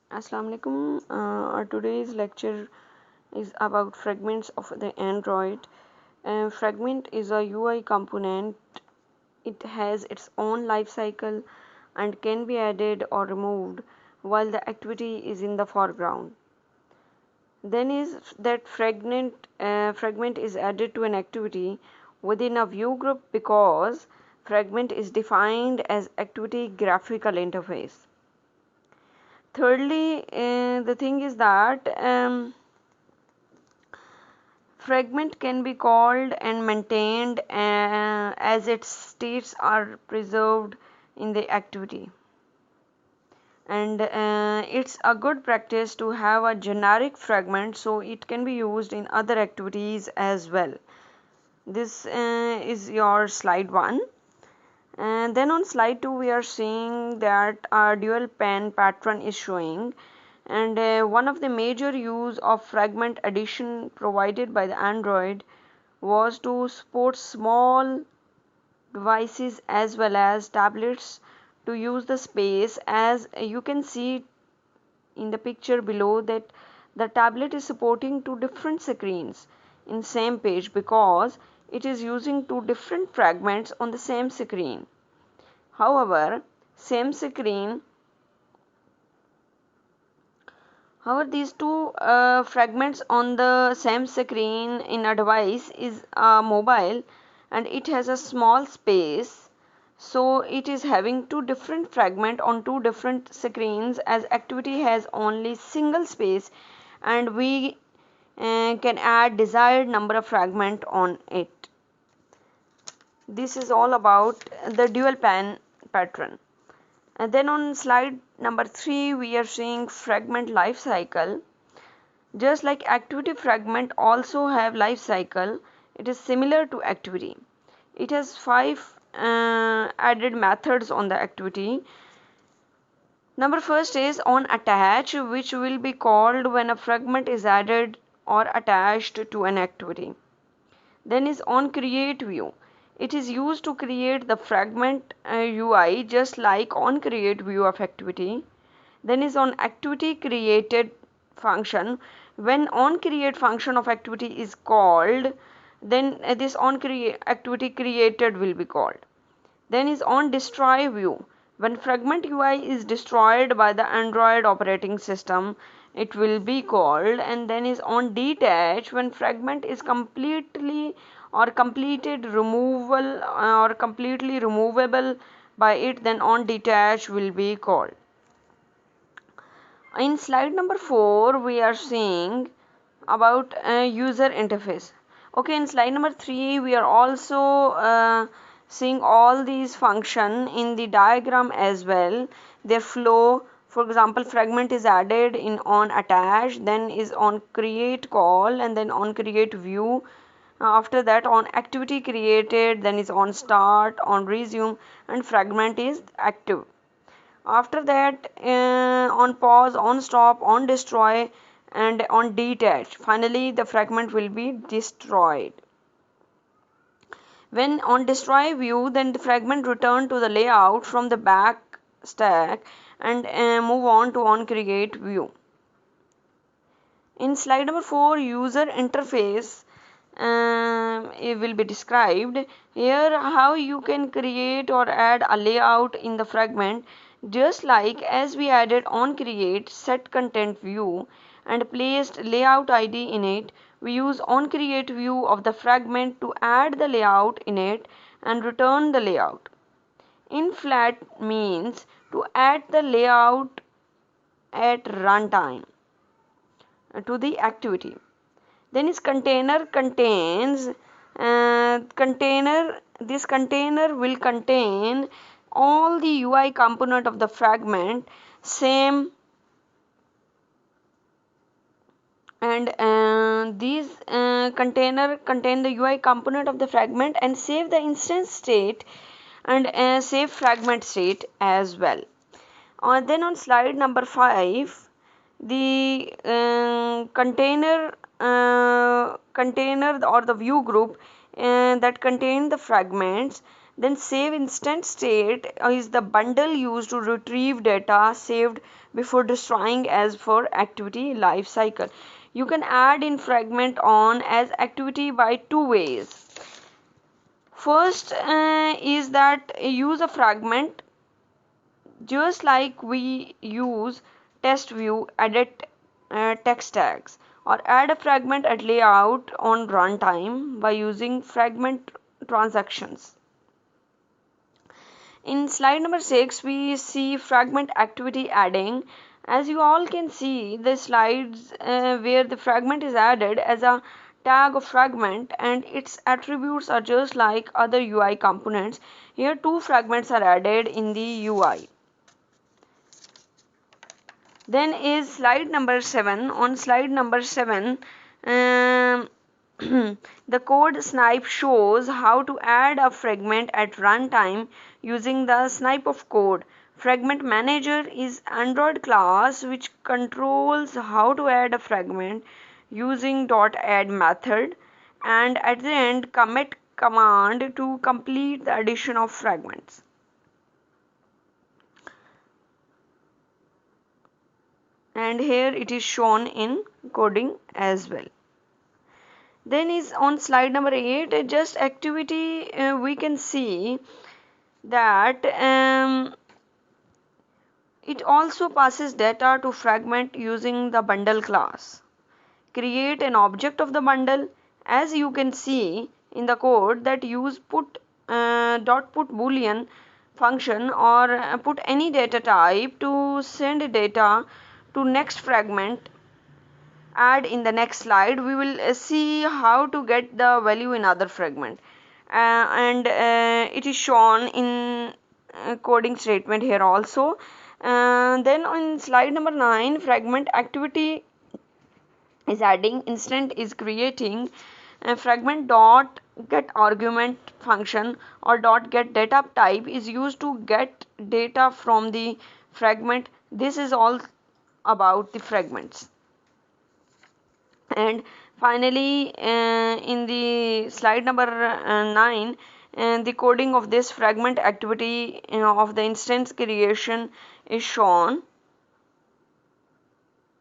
Assalamu alaikum. Our today's lecture is about fragments of the Android. Fragment is a UI component. It has its own life cycle and can be added or removed while the activity is in the foreground. Then is that fragment is added to an activity within a view group because fragment is defined as activity graphical interface. Thirdly, the thing is that fragment can be called and maintained as its states are preserved in the activity, and it's a good practice to have a generic fragment so it can be used in other activities as well. This is your slide 1. And then on slide 2 we are seeing that our dual pen pattern is showing, and one of the major use of fragment addition provided by the Android was to support small devices as well as tablets to use the space. As you can see in the picture below, that the tablet is supporting two different screens in same page because it is using two different fragments on the same screen. However, same screen However, these two fragments on the same screen in a device is mobile, and it has a small space, so it is having two different fragments on two different screens, as activity has only single space, and we can add desired number of fragment on it. This is all about the dual pen pattern. And then on slide number 3 we are seeing fragment life cycle. Just like activity fragment also have life cycle, it is similar to activity. It has 5 added methods on the activity. Number first is on attach, which will be called when a fragment is added or attached to an activity. Then is on create view. It is used to create the fragment UI just like on create view of activity. Then is on activity created function. When on create function of activity is called, then this on activity created will be called. Then is on destroy view. When fragment UI is destroyed by the Android operating system, it will be called. And then is on detach. When fragment is completely or completed removal or completely removable by it, then on detach will be called. In slide number 4 we are seeing about user interface. Okay, in slide number 3 we are also seeing all these function in the diagram as well, their flow. For example, fragment is added in on attach, then is on create call, and then on create view. After that on activity created, then is on start, on resume, and fragment is active. After that on pause, on stop, on destroy, and on detach, finally the fragment will be destroyed. When on destroy view, then the fragment return to the layout from the back stack and move on to on create view. In slide number 4 user interface it will be described here, how you can create or add a layout in the fragment. Just like as we added on create set content view and placed layout id in it, we use on create view of the fragment to add the layout in it and return the layout. In flat means to add the layout at runtime to the activity. Then is container contains container. This container will contain all the UI component of the fragment same, and these container contain the UI component of the fragment and save the instance state and save fragment state as well. Then on slide number 5 the container or the view group that contain the fragments, Then save instant state is the bundle used to retrieve data saved before destroying as for activity life cycle. You can add in fragment on as activity by two ways. First is that use a fragment just like we use test view, edit text tags, or add a fragment at layout on runtime by using fragment transactions. In slide number 6, we see fragment activity adding. As you all can see, the slides where the fragment is added as a tag of fragment and its attributes are just like other UI components. Here, two fragments are added in the UI. Then is slide number 7. On slide number 7, um, the code snipe shows how to add a fragment at runtime using the snipe of code. Fragment manager is Android class which controls how to add a fragment using .add method, and at the end commit command to complete the addition of fragments. And here it is shown in coding as well. Then is on slide number 8, just activity, we can see that it also passes data to fragment using the bundle class. Create an object of the bundle. As you can see in the code that use put put boolean function or put any data type to send data to next fragment. Add in the next slide we will see how to get the value in other fragment, and it is shown in coding statement here also. Then on slide number 9, fragment activity is adding, instant is creating, fragment dot get argument function or dot get data type is used to get data from the fragment. This is all about the fragments. And finally, in the slide number 9, the coding of this fragment activity of the instance creation is shown.